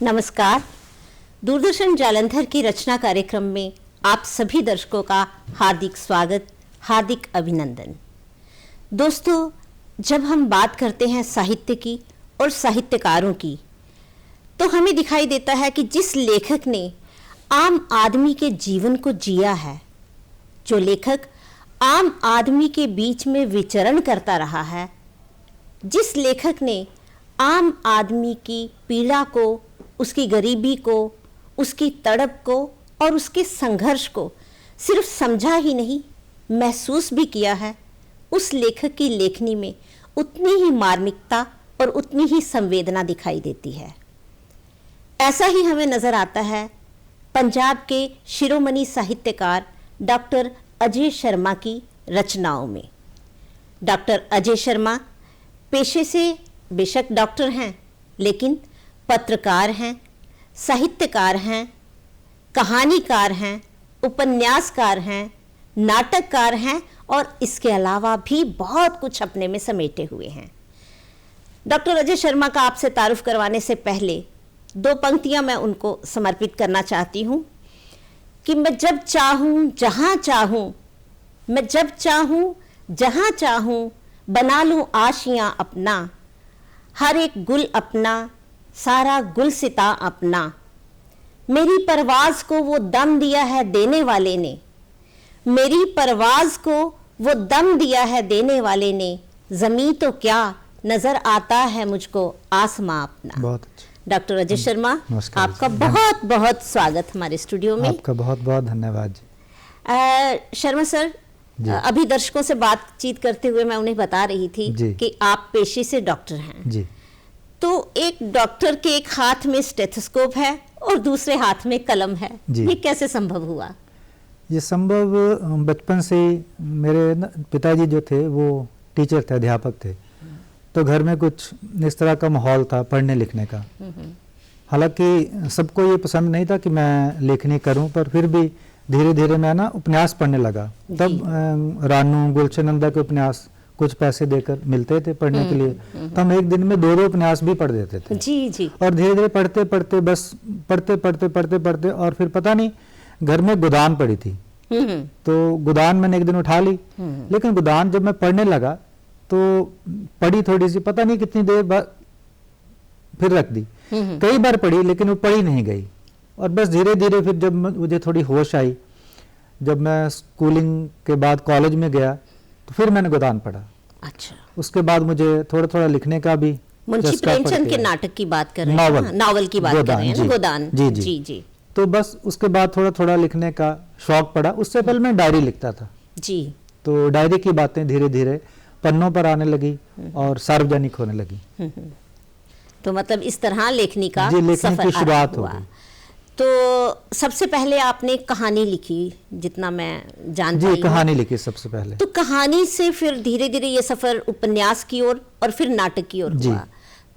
नमस्कार। दूरदर्शन जालंधर की रचना कार्यक्रम में आप सभी दर्शकों का हार्दिक स्वागत, हार्दिक अभिनंदन। दोस्तों, जब हम बात करते हैं साहित्य की और साहित्यकारों की, तो हमें दिखाई देता है कि जिस लेखक ने आम आदमी के जीवन को जिया है, जो लेखक आम आदमी के बीच में विचरण करता रहा है, जिस लेखक ने आम आदमी की पीड़ा को, उसकी गरीबी को, उसकी तड़प को और उसके संघर्ष को सिर्फ समझा ही नहीं, महसूस भी किया है, उस लेखक की लेखनी में उतनी ही मार्मिकता और उतनी ही संवेदना दिखाई देती है। ऐसा ही हमें नजर आता है पंजाब के शिरोमणि साहित्यकार डॉक्टर अजय शर्मा की रचनाओं में। डॉक्टर अजय शर्मा पेशे से बेशक डॉक्टर हैं, लेकिन पत्रकार हैं, साहित्यकार हैं, कहानीकार हैं, उपन्यासकार हैं, नाटककार हैं और इसके अलावा भी बहुत कुछ अपने में समेटे हुए हैं। डॉक्टर अजय शर्मा का आपसे तारुफ करवाने से पहले दो पंक्तियां मैं उनको समर्पित करना चाहती हूं कि मैं जब चाहूं जहां चाहूं, मैं जब चाहूं जहां चाहूं, बना लूं आशियां अपना, हर एक गुल अपना, सारा गुलसिता अपना, मेरी परवाज को वो दम दिया है देने वाले ने, मेरी परवाज को वो दम दिया है देने वाले ने, जमीन तो क्या नजर आता है मुझको आसमां अपना। बहुत अच्छा। डॉक्टर अजय शर्मा, आपका बहुत बहुत स्वागत हमारे स्टूडियो में। आपका बहुत बहुत धन्यवाद जी। शर्मा सर, अभी दर्शकों से बातचीत करते हुए मैं उन्हें बता रही थी कि आप पेशे से डॉक्टर हैं जी। तो एक डॉक्टर के एक हाथ में स्टेथोस्कोप है और दूसरे हाथ में कलम है, ये कैसे संभव हुआ? ये संभव बचपन से ही, मेरे पिताजी जो थे वो टीचर थे, अध्यापक थे, तो घर में कुछ इस तरह का माहौल था पढ़ने लिखने का। हालांकि सबको ये पसंद नहीं था कि मैं लेखनी करूं, पर फिर भी धीरे धीरे मैं ना उपन्यास पढ़ने लगा। तब रानू, गुलशन नंदा के उपन्यास कुछ पैसे देकर मिलते थे पढ़ने के लिए, तो हम एक दिन में दो उपन्यास भी पढ़ देते थे। जी जी। और धीरे धीरे पढ़ते पढ़ते बस पढ़ते और फिर पता नहीं, घर में गोदान पड़ी थी, तो गोदान मैंने एक दिन उठा ली। लेकिन गोदान जब मैं पढ़ने लगा तो पढ़ी थोड़ी सी, पता नहीं कितनी देर बाद फिर रख दी। कई बार पढ़ी लेकिन वो पढ़ी नहीं गई। और बस धीरे धीरे फिर जब मुझे थोड़ी होश आई, जब मैं स्कूलिंग के बाद कॉलेज में गया, तो फिर मैंने गोदान पढ़ा। अच्छा। उसके बाद मुझे थोड़ा थोड़ा लिखने का भी, मुंशी प्रेमचंद के नाटक की बात कर रहे हैं, नॉवल की बात कर रहे हैं, गोदान। जी जी जी जी। तो बस उसके बाद थोड़ा थोड़ा लिखने का शौक पड़ा। उससे पहले मैं डायरी लिखता था जी। तो डायरी की बातें धीरे धीरे पन्नों पर आने लगी और सार्वजनिक होने लगी। तो मतलब इस तरह लेखनी का सफर की शुरुआत हुआ। तो सबसे पहले आपने कहानी लिखी, जितना मैं जानती हूँ। जी, कहानी लिखी सबसे पहले। तो कहानी से फिर धीरे धीरे ये सफर उपन्यास की ओर और फिर नाटक की ओर हुआ।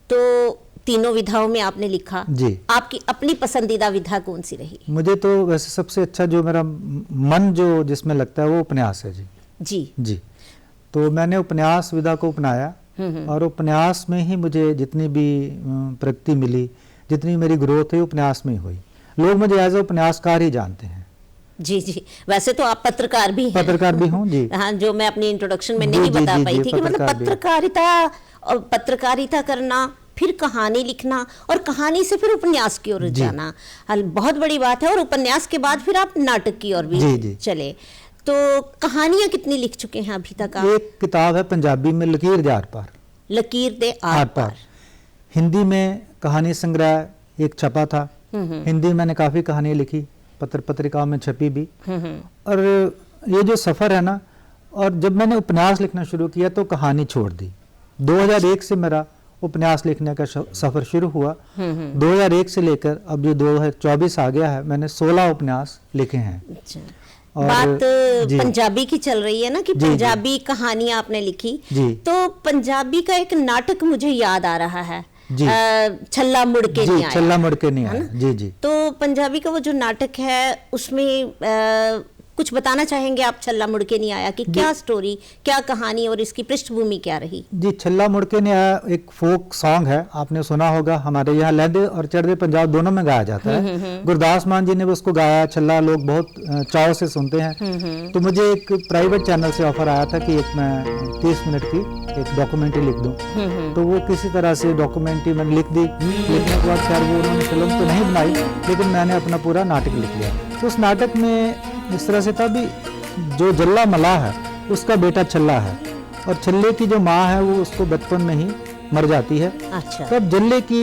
तो तीनों विधाओं में आपने लिखा जी। आपकी अपनी पसंदीदा विधा कौन सी रही? मुझे तो वैसे सबसे अच्छा जो मेरा मन जो जिसमें लगता है वो उपन्यास है जी। जी जी। तो मैंने उपन्यास विधा को अपनाया और उपन्यास में ही मुझे जितनी भी प्रगति मिली, जितनी मेरी ग्रोथ है, उपन्यास में ही हुई। लोग मुझे एज ए उपन्यासकार ही जानते हैं। जी जी। वैसे तो आप पत्रकार भी हैं। पत्रकार भी हूँ जी। हाँ, जो मैं अपनी इंट्रोडक्शन में नहीं बता पाई थी कि मतलब पत्रकारिता और पत्रकारिता करना, फिर कहानी लिखना और कहानी से फिर उपन्यास की ओर जाना बहुत बड़ी बात है। और उपन्यास के बाद फिर आप नाटक की ओर भी चले। तो कहानियां कितनी लिख चुके हैं अभी तक आप? एक किताब है पंजाबी में, लकीर दे आर पार। लकीर दे आर पार। हिंदी में कहानी संग्रह एक छपा था। हिंदी में मैंने काफी कहानियां लिखी, पत्र पत्रिकाओं में छपी भी। और ये जो सफर है ना, और जब मैंने उपन्यास लिखना शुरू किया तो कहानी छोड़ दी। 2001 से मेरा उपन्यास लिखने का सफर शुरू हुआ। 2001 से लेकर अब जो 2024 आ गया है, मैंने 16 उपन्यास लिखे हैं। बात पंजाबी की चल रही है ना कि पंजाबी कहानियां आपने लिखी, तो पंजाबी का एक नाटक मुझे याद आ रहा है, छल्ला मुड़ के नहीं आया। छल्ला मुड़ के नहीं आया। जी जी। तो पंजाबी का वो जो नाटक है उसमें कुछ बताना चाहेंगे आप छल्ला मुड़ के नहीं आया कि क्या स्टोरी, क्या कहानी और इसकी पृष्ठभूमि क्या रही? जी, छल्ला मुड़ के नहीं आया एक फोक सॉन्ग है, आपने सुना होगा। हमारे यहाँ लहदे और चढ़दे पंजाब दोनों में गाया जाता है। गुरदास मान जी ने भी उसको गाया। छल्ला लोग बहुत चाव से सुनते हैं। तो मुझे एक प्राइवेट चैनल से ऑफर आया था कि एक मैं 30 मिनट की एक डॉक्यूमेंट्री लिख दूं। तो वो किसी तरह से डॉक्यूमेंट्री मैंने लिख दी। लिखने के बाद खैर वो उन्होंने फिल्म तो नहीं बनाई, लेकिन मैंने अपना पूरा नाटक लिख लिया। तो उस नाटक में इस तरह से था भी, जो जल्ला मलाह है उसका बेटा छल्ला है, और छल्ले की जो माँ है वो उसको बचपन में ही मर जाती है। अच्छा। तब जल्ले की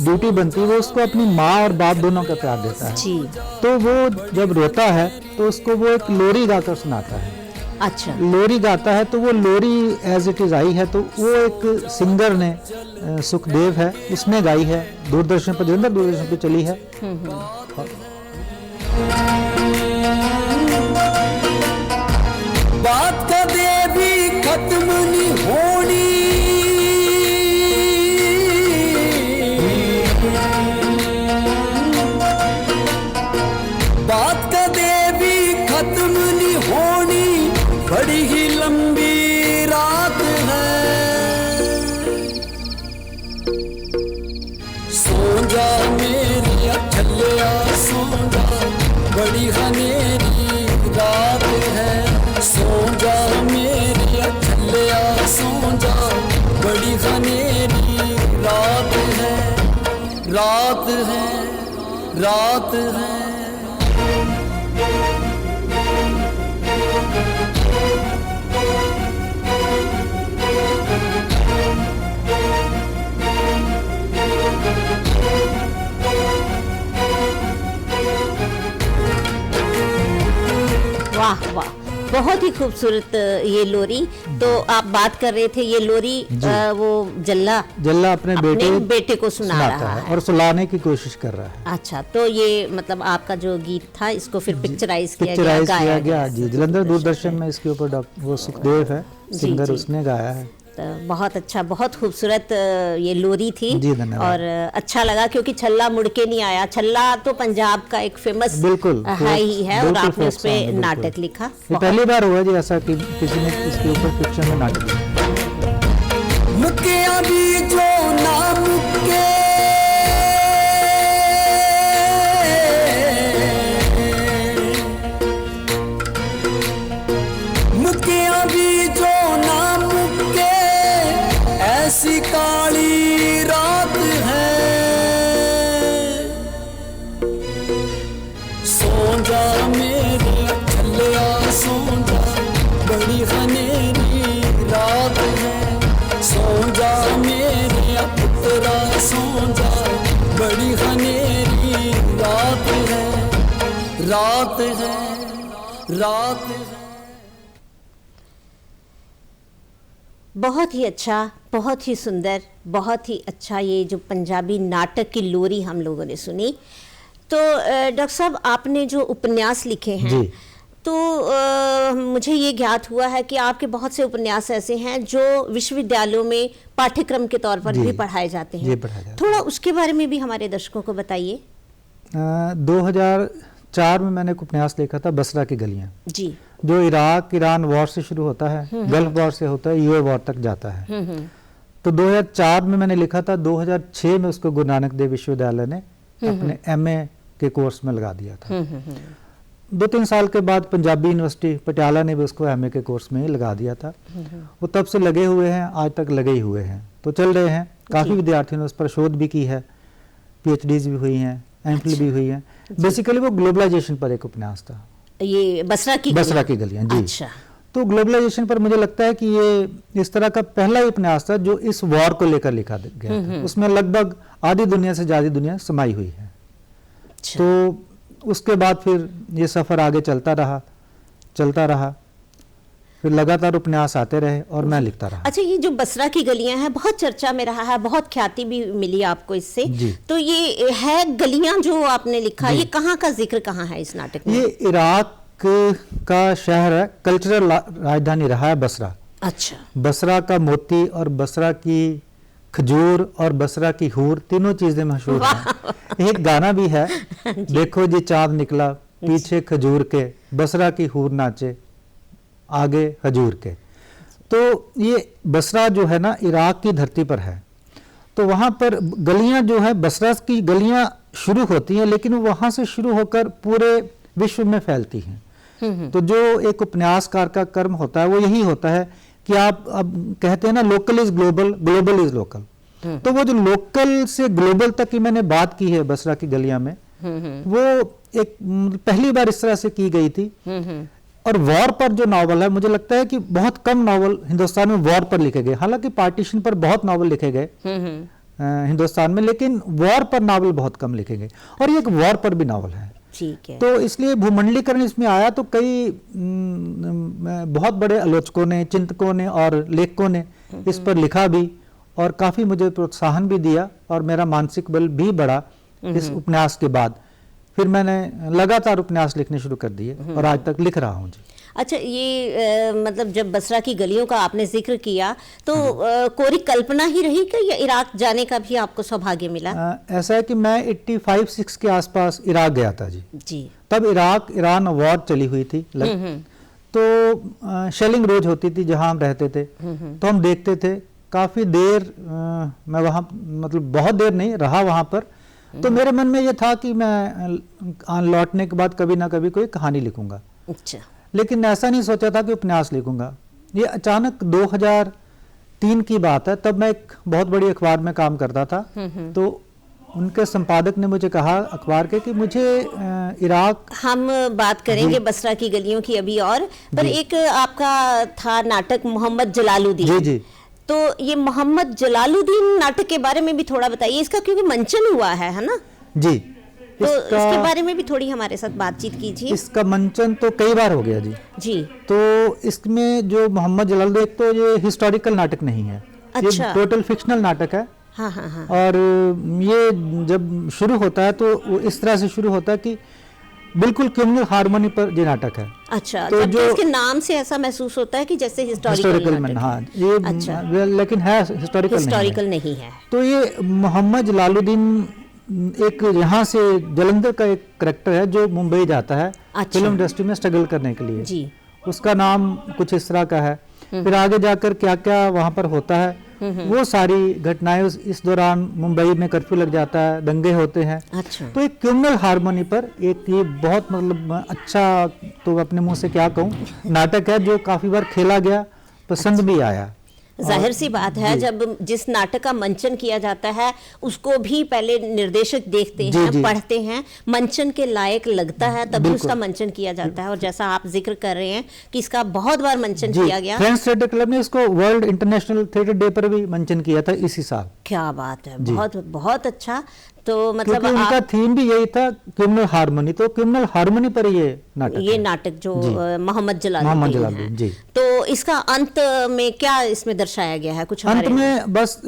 ड्यूटी बनती है, वो उसको अपनी माँ और बाप दोनों का प्यार देता है जी। तो वो जब रोता है तो उसको वो एक लोरी गाकर सुनाता है। अच्छा। लोरी गाता है तो वो लोरी एज इट इज आई है, तो वो एक सिंगर ने सुखदेव है, उसने गाई है। दूरदर्शन पर, जलंधर दूरदर्शन पर चली है। बात कदे भी खत्म नहीं होनी, बात कदे भी खत्म नहीं होनी, बड़ी ही लंबी रात है। सो जा मेरी छल्लिया सो जा, बड़ी हनेरी रात है। सो जा मेरी छल्लिया सो जा, बड़ी हनेरी रात है। रात है, रात है। वाह वाह, बहुत ही खूबसूरत ये लोरी। तो आप बात कर रहे थे ये लोरी वो जल्ला अपने बेटे को सुना रहा है और सुलाने की कोशिश कर रहा है। अच्छा, तो ये मतलब आपका जो गीत था इसको फिर पिक्चराइज किया गया जी। जलंधर दूरदर्शन में इसके ऊपर वो सुखदेव है सिंगर, उसने गाया है। तो बहुत अच्छा, बहुत खूबसूरत ये लोरी थी। जी, धन्यवाद। और अच्छा लगा क्योंकि छल्ला मुड़ के नहीं आया, छल्ला तो पंजाब का एक फेमस है ही है, और आपने उस पे नाटक लिखा। ये पहली बार हुआ जी ऐसा कि किसी ने इसके ऊपर फिक्शन में नाटक लिखा। मुकिया भी जो ना मुके, मुकिया भी जो ना मुके, ऐसी काली रात है। सो जा मेरे छल्लिया सो जा, बड़ी हनेरी रात है। सो जा मेरे पुत्रा सो जा, बड़ी हनेरी रात है। रात है, रात है। बहुत ही अच्छा, बहुत ही सुंदर, बहुत ही अच्छा ये जो पंजाबी नाटक की लोरी हम लोगों ने सुनी। तो डॉक्टर साहब, आपने जो उपन्यास लिखे हैं जी। तो मुझे ये ज्ञात हुआ है कि आपके बहुत से उपन्यास ऐसे हैं जो विश्वविद्यालयों में पाठ्यक्रम के तौर पर भी पढ़ाए जाते हैं। थोड़ा उसके बारे में भी हमारे दर्शकों को बताइए। 2004 में मैंने एक उपन्यास लिखा था, बसरा की गलियां जी, जो इराक ईरान वॉर से शुरू होता है, गल्फ वॉर से होता है, यूए वॉर तक जाता है। तो 2004 में मैंने लिखा था, 2006 में उसको गुरु नानक देव विश्वविद्यालय ने अपने एमए के कोर्स में लगा दिया था। 2-3 साल के बाद पंजाबी यूनिवर्सिटी पटियाला ने भी उसको एमए के कोर्स में ही लगा दिया था। वो तब से लगे हुए हैं, आज तक लगे ही हुए हैं, तो चल रहे हैं। काफ़ी विद्यार्थियों ने उस पर शोध भी की है, पीएचडीज भी हुई हैं, एमफिल भी हुई है। बेसिकली वो ग्लोबलाइजेशन पर एक उपन्यास था, ये बसरा की गलियां जी। अच्छा। तो ग्लोबलाइजेशन पर मुझे लगता है कि ये इस तरह का पहला ही उपन्यास था जो इस वॉर को लेकर लिखा गया था। उसमें लगभग आधी दुनिया से ज़्यादा दुनिया समाई हुई है। अच्छा। तो उसके बाद फिर ये सफ़र आगे चलता रहा, फिर लगातार उपन्यास आते रहे और मैं लिखता रहा। अच्छा, ये जो बसरा की गलियां हैं बहुत चर्चा में रहा है, बहुत ख्याति भी मिली आपको इससे। तो ये है गलियां जो आपने लिखा, ये कहाँ का जिक्र कहाँ है इस नाटक में? ये इराक का शहर है, कल्चरल राजधानी रहा है बसरा। अच्छा। बसरा का मोती और बसरा की खजूर और बसरा की हूर, तीनों चीजें मशहूर हैं। एक गाना भी है, देखो जी चांद निकला पीछे खजूर के, बसरा की हूर नाचे, आगे हजूर के। तो ये बसरा जो है ना इराक की धरती पर है, तो वहाँ पर गलियाँ जो है, बसरा की गलियाँ शुरू होती हैं, लेकिन वहाँ से शुरू होकर पूरे विश्व में फैलती हैं। तो जो एक उपन्यासकार का कर्म होता है वो यही होता है कि आप अब कहते हैं ना local is global, global is local. तो वो जो लोकल से ग्लोबल तक की मैंने बात की है बसरा की गलियां में, वो एक पहली बार इस तरह से की गई थी। और वॉर पर जो नावल है, मुझे लगता है कि बहुत कम नावल हिंदुस्तान में वॉर पर लिखे गए। हालांकि पार्टीशन पर बहुत नावल लिखे गए हिंदुस्तान में, लेकिन वॉर पर नावल बहुत कम लिखे गए, और ये एक वॉर पर भी नावल है। ठीक है। तो इसलिए भूमंडलीकरण इसमें आया, तो कई बहुत बड़े आलोचकों ने, चिंतकों ने और लेखकों ने इस पर लिखा भी, और काफी मुझे प्रोत्साहन भी दिया, और मेरा मानसिक बल भी बढ़ा इस उपन्यास के बाद। फिर मैंने लगातार उपन्यास लिखने शुरू कर दिए, और आज तक लिख रहा हूँ जी। अच्छा, ये मतलब जब बसरा की गलियों का आपने जिक्र किया, तो कोरी कल्पना ही रही कि या इराक जाने का भी आपको सौभाग्य मिला? ऐसा है कि मैं 85-86 के आसपास इराक गया था जी। तब इराक ईरान वॉर चली हुई थी, तो शेलिंग रोज होती थी जहां हम रहते थे, तो हम देखते थे। काफी देर मैं वहां, मतलब बहुत देर नहीं रहा वहां पर, तो मेरे मन में ये था कि मैं लौटने के बाद कभी ना कभी कोई कहानी लिखूंगा। अच्छा। लेकिन ऐसा नहीं सोचा था कि उपन्यास लिखूंगा। ये अचानक 2003 की बात है, तब मैं एक बहुत बड़ी अखबार में काम करता था। तो उनके संपादक ने मुझे कहा अखबार के कि मुझे इराक, हम बात करेंगे बसरा की गलियों की अभी, और पर एक आपका था नाटक मोहम्मद जलालुद्दीन। जी। तो ये मोहम्मद जलालुद्दीन नाटक के बारे में भी थोड़ा बताइए, इसका क्योंकि मंचन हुआ है ना जी। तो इसके बारे में भी थोड़ी हमारे साथ बातचीत कीजिए। इसका मंचन तो कई बार हो गया जी। तो इसमें जो मोहम्मद जलालुद्दीन, तो ये हिस्टोरिकल नाटक नहीं है। अच्छा। ये टोटल फिक्शनल नाटक है। हाँ। और ये जब शुरू होता है तो वो इस तरह से शुरू होता है कि बिल्कुल क्रिमिनल हार्मोनी पर ये नाटक है। अच्छा। तो जो इसके नाम से ऐसा महसूस होता है कि जैसे हिस्टोरिकल में, हाँ ये, अच्छा। लेकिन है हिस्टोरिकल नहीं है। तो ये मोहम्मद जलालुद्दीन एक यहाँ से जलंधर का एक करैक्टर है जो मुंबई जाता है। अच्छा। फिल्म इंडस्ट्री में स्ट्रगल करने के लिए जी। उसका नाम कुछ इस तरह का है। फिर आगे जाकर क्या क्या वहाँ पर होता है, वो सारी घटनाएं, इस दौरान मुंबई में कर्फ्यू लग जाता है, दंगे होते हैं। अच्छा। तो एक क्रिमिनल हार्मोनी पर एक ये बहुत मतलब अच्छा, तो अपने मुंह से क्या कहूँ, नाटक है जो काफी बार खेला गया, पसंद भी आया। जाहिर सी बात है, जब जिस नाटक का मंचन किया जाता है उसको भी पहले निर्देशक देखते हैं, पढ़ते हैं, मंचन के लायक लगता है तभी उसका मंचन किया जाता है। और जैसा आप जिक्र कर रहे हैं कि इसका बहुत बार मंचन किया गया। फ्रेंच थिएटर क्लब ने इसको वर्ल्ड इंटरनेशनल थिएटर डे पर भी मंचन किया था इसी साल। क्या बात है, बहुत बहुत अच्छा। तो मतलब उनका थीम भी यही था, क्रिमिनल हार्मोनी, तो क्रिमिनल हार्मोनी पर ये नाटक जो मोहम्मद जलालुद्दीन जी। तो इसका अंत में क्या इसमें दर्शाया गया है? कुछ अंत में बस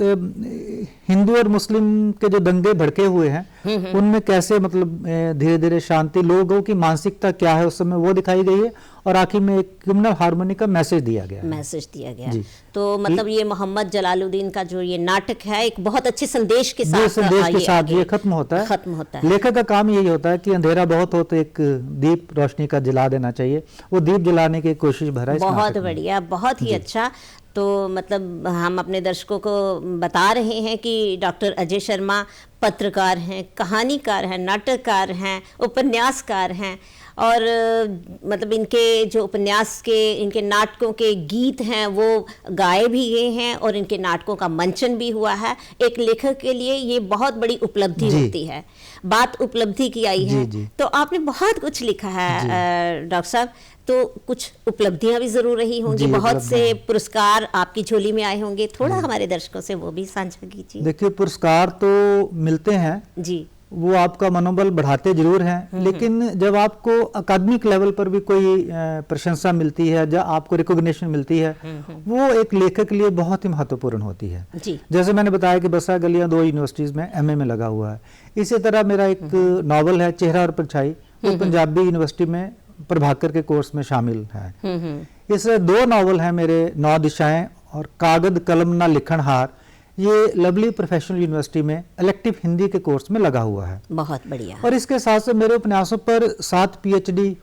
हिंदू और मुस्लिम के जो दंगे भड़के हुए हैं उनमें कैसे मतलब धीरे धीरे शांति, लोगों की मानसिकता क्या है उस समय वो दिखाई गई है, और आखिर में एक क्रिमिनल हार्मोनी का मैसेज दिया गया। तो मतलब ये मोहम्मद जलालुद्दीन का जो ये नाटक है एक बहुत अच्छे संदेश के साथ ये खत्म होता है। लेखक का काम यही होता है कि अंधेरा बहुत हो तो एक दीप रोशनी का जला देना चाहिए, वो दीप जलाने की कोशिश भरा है। बहुत बढ़िया, बहुत ही अच्छा। तो मतलब हम अपने दर्शकों को बता रहे हैं कि डॉक्टर अजय शर्मा पत्रकार हैं, कहानीकार हैं, नाटककार हैं, उपन्यासकार हैं, और मतलब इनके जो उपन्यास के, इनके नाटकों के गीत हैं वो गाए भी गए हैं, और इनके नाटकों का मंचन भी हुआ है। एक लेखक के लिए ये बहुत बड़ी उपलब्धि होती है। बात उपलब्धि की आई है तो आपने बहुत कुछ लिखा है डॉक्टर साहब, तो कुछ उपलब्धियां भी जरूर रही होंगी, बहुत से पुरस्कार आपकी झोली में आए होंगे, थोड़ा हमारे दर्शकों से वो भी साझा कीजिए। देखिए, पुरस्कार तो मिलते हैं जी, वो आपका मनोबल बढ़ाते जरूर हैं, लेकिन जब आपको अकादमिक लेवल पर भी कोई प्रशंसा मिलती है, जब आपको रिकॉग्निशन मिलती है, वो एक लेखक के लिए बहुत ही महत्वपूर्ण होती है जी। जैसे मैंने बताया कि बसरा गलियां 2 यूनिवर्सिटीज में MA में लगा हुआ है। इसी तरह मेरा एक नॉवल है चेहरा और परछाई, वो पंजाबी यूनिवर्सिटी में प्रभाकर के कोर्स में शामिल है। इस 2 नॉवल हैं मेरे, 9 दिशाएं और कागद कलम ना लिखन हार, ये लवली प्रोफेशनल यूनिवर्सिटी में इलेक्टिव हिंदी के कोर्स में लगा हुआ है। बहुत बढ़िया। और इसके साथ साथ मेरे उपन्यासों पर 7 पीएचडी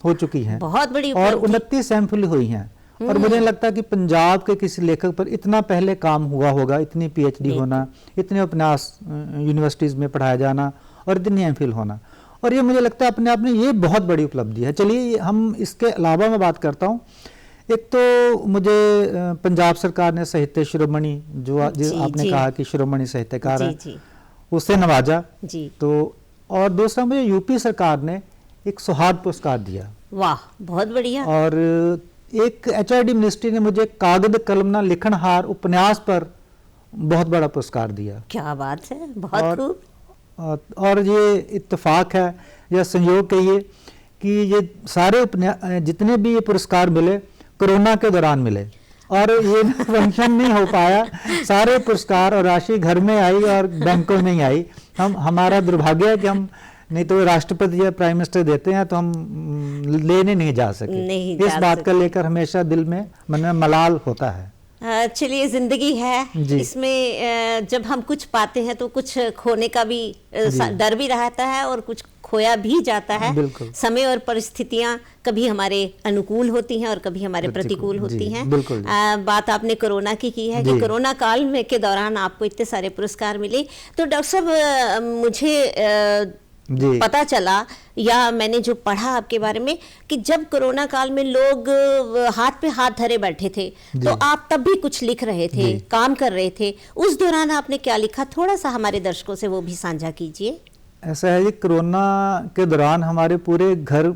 हो चुकी हैं, बहुत बड़ी और उपलब्धि। 29 एमफिल हुई हैं। और मुझे नहीं लगता कि पंजाब के किसी लेखक पर इतना पहले काम हुआ होगा, इतनी पीएचडी होना, इतने उपन्यास यूनिवर्सिटीज में पढ़ाया जाना और इतनी एमफिल होना। और ये मुझे लगता है अपने आप में ये बहुत बड़ी उपलब्धि है। चलिए हम इसके अलावा मैं बात करता हूँ। एक तो मुझे पंजाब सरकार ने साहित्य शिरोमणि जो आपने कहा कि शिरोमणि साहित्यकार है, उससे नवाजा जी। तो और दूसरा मुझे यूपी सरकार ने एक सौहार्द पुरस्कार दिया। वाह, बहुत बढ़िया। और एक एचआरडी मिनिस्ट्री ने मुझे कागद कलमना लिखनहार उपन्यास पर बहुत बड़ा पुरस्कार दिया। क्या बात है, बहुत खूब। और ये इत्तेफाक है या संयोग कहिए कि ये सारे जितने भी ये पुरस्कार मिले कोरोना के दौरान मिले, और ये फंक्शन नहीं हो पाया। सारे पुरस्कार और राशि घर में आई और बैंकों में ही आई। हमारा दुर्भाग्य है कि हम नहीं तो राष्ट्रपति या प्राइम मिनिस्टर देते हैं तो हम लेने नहीं जा सके। इस बात का लेकर हमेशा दिल में मन में मलाल होता है। चलिए, जिंदगी है, इसमें जब हम कुछ पाते हैं तो कुछ खोने का भी डर भी रहता है और कुछ खोया भी जाता है। समय और परिस्थितियां कभी हमारे अनुकूल होती हैं और कभी हमारे प्रतिकूल होती हैं। बात आपने कोरोना की है कि कोरोना काल में के दौरान आपको इतने सारे पुरस्कार मिले। तो डॉक्टर साहब, मुझे पता चला या मैंने जो पढ़ा आपके बारे में कि जब कोरोना काल में लोग हाथ पे हाथ धरे बैठे थे तो आप तब भी कुछ लिख रहे थे, काम कर रहे थे। उस दौरान आपने क्या लिखा, थोड़ा सा हमारे दर्शकों से वो भी साझा कीजिए। ऐसा है, ये कोरोना के दौरान हमारे पूरे घर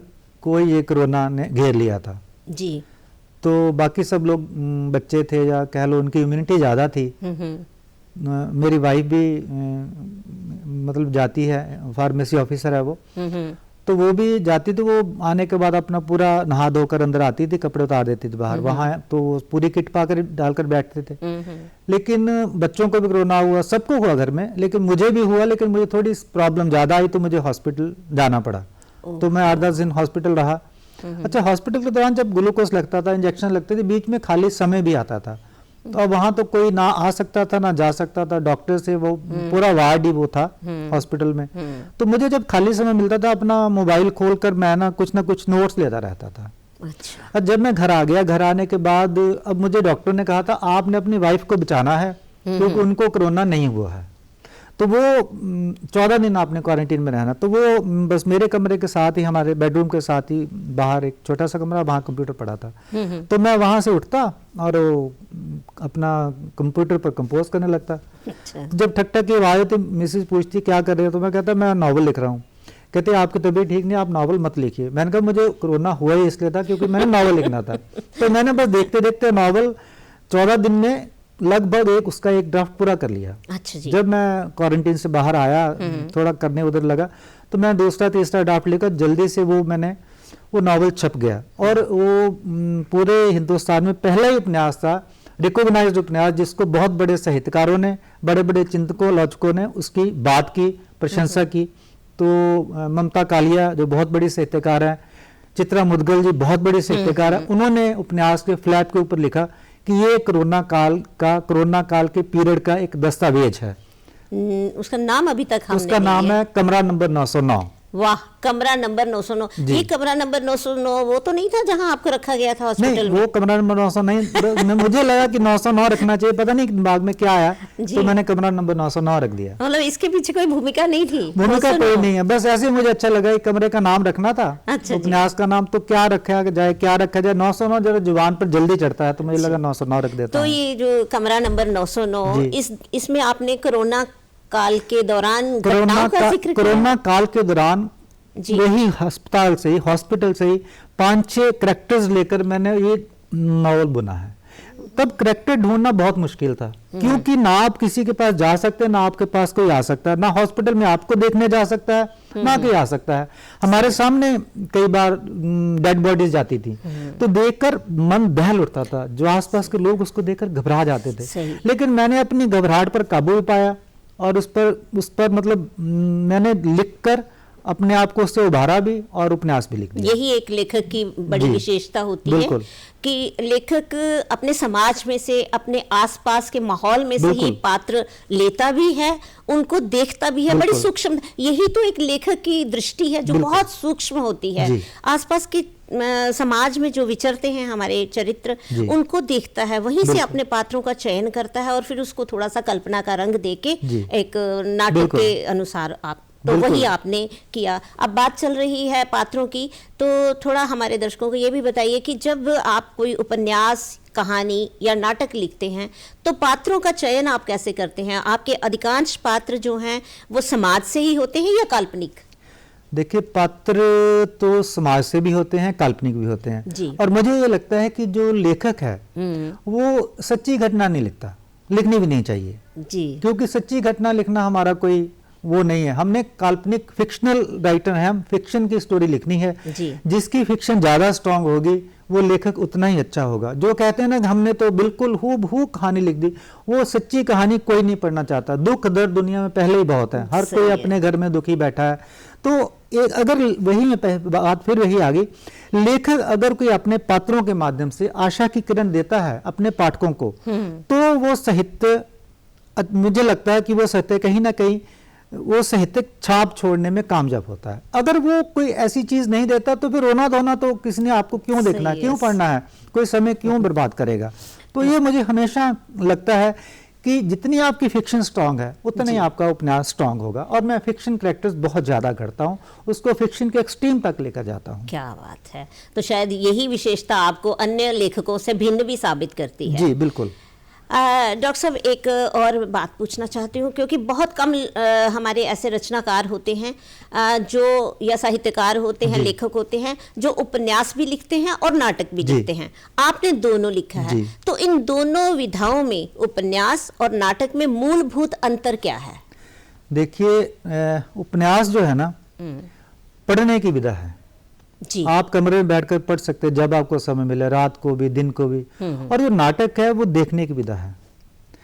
को ये कोरोना ने घेर लिया था जी। तो बाकी सब लोग बच्चे थे या कह लो उनकी इम्यूनिटी ज़्यादा थी। मेरी वाइफ भी मतलब जाती है, फार्मेसी ऑफिसर है वो, तो वो भी जाती थी। वो आने के बाद अपना पूरा नहा धोकर अंदर आती थी, कपड़े उतार देती थी बाहर, वहाँ तो पूरी किट पाकर डालकर बैठते थे। लेकिन बच्चों को भी कोरोना हुआ, सबको हुआ घर में, लेकिन मुझे भी हुआ। लेकिन मुझे थोड़ी प्रॉब्लम ज़्यादा आई तो मुझे हॉस्पिटल जाना पड़ा। तो मैं 8-10 दिन हॉस्पिटल रहा। अच्छा, हॉस्पिटल के दौरान जब ग्लूकोज लगता था, इंजेक्शन लगते थे, बीच में खाली समय भी आता था। तो अब वहां तो कोई ना आ सकता था ना जा सकता था, डॉक्टर से वो पूरा वार्ड ही वो था हॉस्पिटल में। तो मुझे जब खाली समय मिलता था अपना मोबाइल खोलकर मैं ना कुछ नोट्स लेता रहता था। अच्छा। और जब मैं घर आ गया, घर आने के बाद अब मुझे डॉक्टर ने कहा था आपने अपनी वाइफ को बचाना है क्योंकि उनको कोरोना नहीं हुआ है। तो वो 14 दिन आपने क्वारंटीन में रहना। तो वो बस मेरे कमरे के साथ ही, हमारे बेडरूम के साथ ही बाहर एक छोटा सा कमरा, वहाँ कंप्यूटर पड़ा था। तो मैं वहाँ से उठता और अपना कंप्यूटर पर कंपोज करने लगता। अच्छा। जब ठक ठक की आवाज़ होती, मिसेज पूछती क्या कर रहे हो, तो मैं कहता मैं नॉवल लिख रहा हूँ। कहते आपकी तबीयत ठीक नहीं, आप नॉवल मत लिखिए। मैंने कहा मुझे कोरोना हुआ ही इसलिए था क्योंकि मैंने नॉवल लिखना था। तो मैंने बस देखते देखते नॉवल 14 दिन में लगभग उसका एक ड्राफ्ट पूरा कर लिया। अच्छा जी। जब मैं क्वारंटीन से बाहर आया, थोड़ा करने उधर लगा, तो मैं दूसरा तीसरा ड्राफ्ट लेकर जल्दी से वो नॉवल छप गया। और वो पूरे हिंदुस्तान में पहला ही उपन्यास था, रिकॉग्नाइज्ड उपन्यास, जिसको बहुत बड़े साहित्यकारों ने, बड़े बड़े चिंतकों आलोचकों ने उसकी बात की, प्रशंसा की। तो ममता कालिया जो बहुत बड़ी साहित्यकार है, चित्रा मुदगल जी बहुत बड़ी साहित्यकार है, उन्होंने उपन्यास के फ्लैप के ऊपर लिखा कि ये कोरोना काल के पीरियड का एक दस्तावेज है। उसका नाम अभी तक हमने उसका नाम है कमरा नंबर 909। वाह, कमरा नंबर 909। ये कमरा नंबर 909 वो तो नहीं था जहां आपको रखा गया था हॉस्पिटल में? वो कमरा नंबर 909 नहीं। मुझे लगा कि 909 रखना चाहिए, पता नहीं दिमाग में क्या आया, तो मैंने कमरा नंबर 909 रख दिया। मतलब इसके पीछे कोई भूमिका नहीं थी? भूमिका कोई नहीं है, बस ऐसे मुझे अच्छा लगा एक कमरे का नाम रखना था। अच्छा, उपन्यास का नाम तो क्या रखा जाए 909 जरा जुबान पर जल्दी चढ़ता है, तो मुझे लगा 909 रख देता। तो ये जो कमरा नंबर 909, इसमें आपने कोरोना काल के दौरान कोरोना काल के दौरान वही हॉस्पिटल से ही 5-6 कैरेक्टर्स लेकर मैंने ये नॉवल बुना है। तब कैरेक्टर ढूंढना बहुत मुश्किल था, क्योंकि ना आप किसी के पास जा सकते, ना आपके पास कोई आ सकता है, ना हॉस्पिटल में आपको देखने जा सकता है, ना कोई आ सकता है। हमारे सामने कई बार डेड बॉडीज जाती थी, तो देखकर मन बहल उठता था। जो आसपास के लोग उसको देखकर घबरा जाते थे। लेकिन मैंने अपनी घबराहट पर काबू पाया और उस पर मतलब मैंने लिखकर अपने आप को उससे उभारा भी और उपन्यास भी लिख दिया। यही एक लेखक की बड़ी जी, विशेषता होती है बिल्कुल। कि लेखक अपने समाज में से, अपने आसपास के माहौल में से ही बिल्कुल। पात्र लेता भी है, उनको देखता भी है, बड़ी बिल्कुल। सूक्ष्म। यही तो एक लेखक की दृष्टि है जो बिल्कुल। बहुत सूक्ष्म होती है। जी। आसपास के समाज में जो विचरते हैं हमारे चरित्र, जी। उनको देखता है, वहीं से बिल्कुल। अपने पात्रों का चयन करता है और फिर उसको थोड़ा सा कल्पना का रंग देके जी। एक नाटक बिल्कुल। के अनुसार आप, तो बिल्कुल। वही आपने किया। अब बात चल रही है पात्रों की, तो थोड़ा हमारे दर्शकों को ये भी बताइए कि जब आप कोई उपन्यास, कहानी या नाटक लिखते हैं तो पात्रों का चयन आप कैसे करते हैं? आपके अधिकांश पात्र जो हैं वो समाज से ही होते हैं या काल्पनिक? देखिए, पात्र तो समाज से भी होते हैं, काल्पनिक भी होते हैं। जी। और मुझे ये लगता है कि जो लेखक है वो सच्ची घटना नहीं लिखता, लिखनी भी नहीं चाहिए, जी। क्योंकि सच्ची घटना लिखना हमारा कोई वो नहीं है। हमने काल्पनिक फिक्शनल राइटर हैं, हम फिक्शन की स्टोरी लिखनी है। जी। जिसकी फिक्शन ज़्यादा स्ट्रांग होगी वो लेखक उतना ही अच्छा होगा। जो कहते हैं ना कि हमने तो बिल्कुल हूबहू कहानी लिख दी, वो सच्ची कहानी कोई नहीं पढ़ना चाहता। दुख दर्द दुनिया में पहले ही बहुत है, हर सही कोई है। अपने घर में दुखी बैठा है। तो एक अगर वही में बात फिर वही आ गई, लेखक अगर कोई अपने पात्रों के माध्यम से आशा की किरण देता है अपने पाठकों को, तो वो साहित्य, मुझे लगता है कि वो साहित्य कहीं ना कहीं वो साहित्यिक छाप छोड़ने में कामयाब होता है। अगर वो कोई ऐसी चीज नहीं देता तो फिर रोना धोना तो किसने आपको क्यों सही देखना है, है। क्यों पढ़ना है, कोई समय क्यों बर्बाद करेगा। तो ये मुझे हमेशा लगता है कि जितनी आपकी फिक्शन स्ट्रांग है उतना ही आपका उपन्यास स्ट्रांग होगा। और मैं फिक्शन कैरेक्टर्स बहुत ज्यादा करता हूँ, उसको फिक्शन के एक्सट्रीम तक लेकर जाता हूँ। क्या बात है। तो शायद यही विशेषता आपको अन्य लेखकों से भिन्न भी साबित करती है। जी बिल्कुल। डॉक्टर साहब, एक और बात पूछना चाहती हूँ, क्योंकि बहुत कम हमारे ऐसे रचनाकार होते हैं जो, या साहित्यकार होते हैं, लेखक होते हैं जो उपन्यास भी लिखते हैं और नाटक भी जी। लिखते हैं। आपने दोनों लिखा है, जी। तो इन दोनों विधाओं में, उपन्यास और नाटक में मूलभूत अंतर क्या है? देखिए, उपन्यास जो है ना, पढ़ने की विधा है। जी। आप कमरे में बैठकर पढ़ सकते हैं जब आपको समय मिले, रात को भी, दिन को भी। और जो नाटक है वो देखने की विधा है।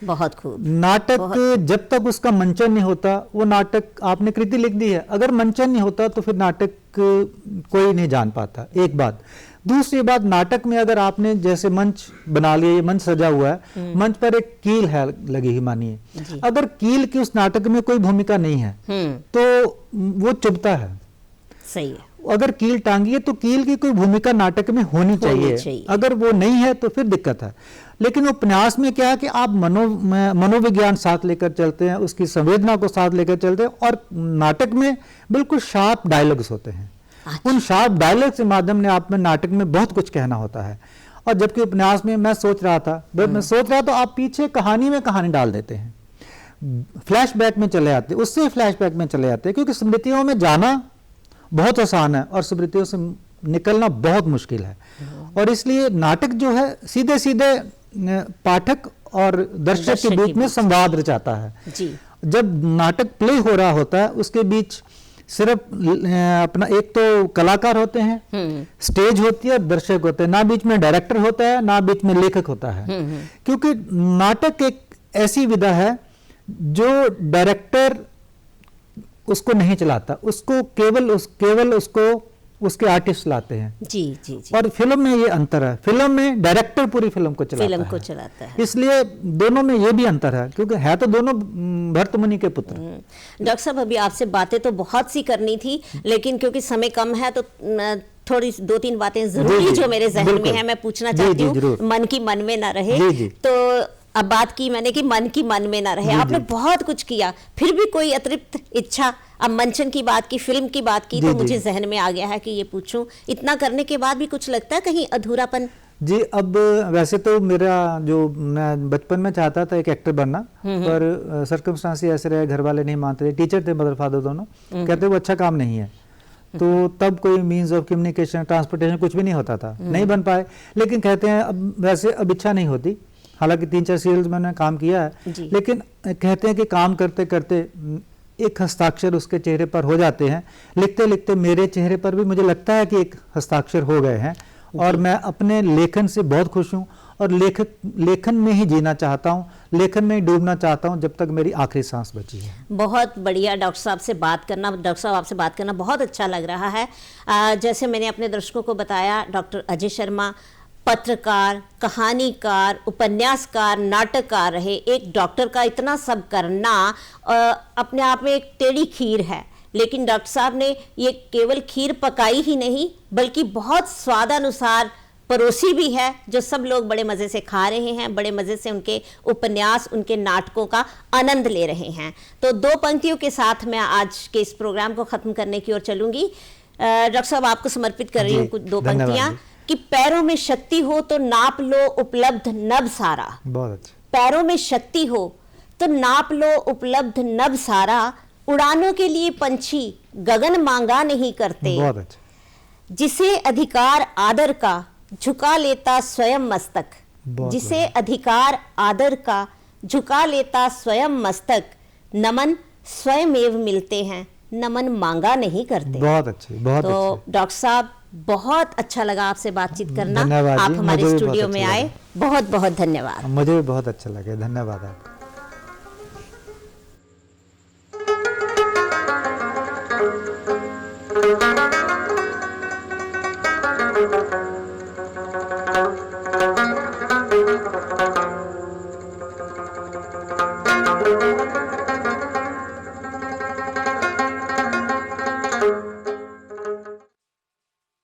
बहुत खूब। नाटक जब तक उसका मंचन नहीं होता, वो नाटक आपने कृति लिख दी है, अगर मंचन नहीं होता तो फिर नाटक कोई नहीं जान पाता। एक बात। दूसरी बात, नाटक में अगर आपने जैसे मंच बना लिया, ये मंच सजा हुआ है, मंच पर एक कील है लगी हुई, मानिए, अगर कील की उस नाटक में कोई भूमिका नहीं है तो वो चुभता है। सही है। अगर कील टांगी है तो कील की कोई भूमिका नाटक में होनी चाहिए। अगर वो नहीं है तो फिर दिक्कत है। लेकिन उपन्यास में क्या है कि आप मनोविज्ञान साथ लेकर चलते हैं, उसकी संवेदना को साथ लेकर चलते हैं, और नाटक में बिल्कुल शार्प डायलॉग्स होते हैं। उन शार्प डायलॉग के माध्यम ने आप में नाटक में बहुत कुछ कहना होता है। और जबकि उपन्यास में मैं सोच रहा था तो आप पीछे कहानी में कहानी डाल देते हैं, फ्लैशबैक में चले आते, उससे फ्लैशबैक में चले जाते हैं, क्योंकि स्मृतियों में जाना बहुत आसान है और स्मृतियों से निकलना बहुत मुश्किल है। और इसलिए नाटक जो है सीधे सीधे पाठक और दर्शक के बीच में संवाद रचाता है। जी। जब नाटक प्ले हो रहा होता है उसके बीच सिर्फ अपना एक तो कलाकार होते हैं, स्टेज होती है और दर्शक होते हैं, ना बीच में डायरेक्टर होता है ना बीच में लेखक होता है। क्योंकि नाटक एक ऐसी विधा है जो डायरेक्टर उसको नहीं चलाता, उसको केवल उसको उसके आर्टिस्ट लाते हैं। जी जी जी। और फिल्म में ये अंतर है, फिल्म में डायरेक्टर पूरी फिल्म को चलाता है। इसलिए दोनों में ये भी अंतर है, क्योंकि है तो दोनों भरत मुनि के पुत्र। डॉक्टर साहब, अभी आपसे बातें तो बहुत सी करनी थी, लेकिन क्योंकि समय कम है तो थोड़ी 2-3 बातें जरूरी जो मेरे जहन में है मैं पूछना चाहती हूँ, मन की मन में ना रहे। तो अब बात की मैंने कि मन की मन में ना रहे, आपने बहुत कुछ किया, फिर भी कोई अतिरिक्त इच्छा, अब मंचन की बात की, फिल्म की बात की, तो मुझे जहन में आ गया है कि ये पूछूं। इतना करने के बाद भी कुछ लगता है कहीं अधूरापन? जी, अब वैसे तो मेरा जो मैं बचपन में चाहता था एक एक्टर बनना, पर सर्कमस्टांस ऐसे रहे, घर वाले नहीं मानते थे, टीचर थे मदर फादर दोनों, कहते वो अच्छा काम नहीं है। तो तब कोई मीन्स ऑफ कम्युनिकेशन, ट्रांसपोर्टेशन कुछ भी नहीं होता था, नहीं बन पाए। लेकिन कहते हैं अब वैसे अब इच्छा नहीं होती, हालांकि 3-4 सीरियल्स मैंने काम किया है, लेकिन कहते हैं कि काम करते करते एक हस्ताक्षर उसके चेहरे पर हो जाते हैं। लिखते लिखते मेरे चेहरे पर भी मुझे लगता है कि एक हस्ताक्षर हो गए हैं, और मैं अपने लेखन से बहुत खुश हूँ। और लेखन में ही जीना चाहता हूँ, लेखन में ही डूबना चाहता हूँ जब तक मेरी आखिरी सांस बची है। बहुत बढ़िया डॉक्टर साहब आपसे बात करना बहुत अच्छा लग रहा है। जैसे मैंने अपने दर्शकों को बताया, डॉक्टर अजय शर्मा पत्रकार, कहानीकार, उपन्यासकार, नाटककार रहे। एक डॉक्टर का इतना सब करना अपने आप में एक टेढ़ी खीर है, लेकिन डॉक्टर साहब ने ये केवल खीर पकाई ही नहीं बल्कि बहुत स्वादानुसार परोसी भी है, जो सब लोग बड़े मज़े से खा रहे हैं, बड़े मज़े से उनके उपन्यास, उनके नाटकों का आनंद ले रहे हैं। तो 2 पंक्तियों के साथ मैं आज के इस प्रोग्राम को ख़त्म करने की ओर चलूँगी। डॉक्टर साहब, आपको समर्पित कर रही हूँ कुछ 2 पंक्तियाँ कि पैरों में शक्ति हो तो नाप लो उपलब्ध नभ सारा। बहुत अच्छा। पैरों में शक्ति हो तो नाप लो उपलब्ध नभ सारा, उड़ानों के लिए पंछी गगन मांगा नहीं करते। बहुत अच्छा। जिसे अधिकार आदर का झुका लेता स्वयं मस्तक, जिसे अधिकार आदर का झुका लेता स्वयं मस्तक, नमन स्वयमेव मिलते हैं, नमन मांगा नहीं करते। बहुत अच्छी, बहुत तो अच्छी। डॉक्टर साहब, बहुत अच्छा लगा आपसे बातचीत करना। धन्यवाद आप जी, हमारे मुझे भी स्टूडियो बहुत में अच्छा आए, बहुत बहुत धन्यवाद। मुझे भी बहुत अच्छा लगा, धन्यवाद आपका।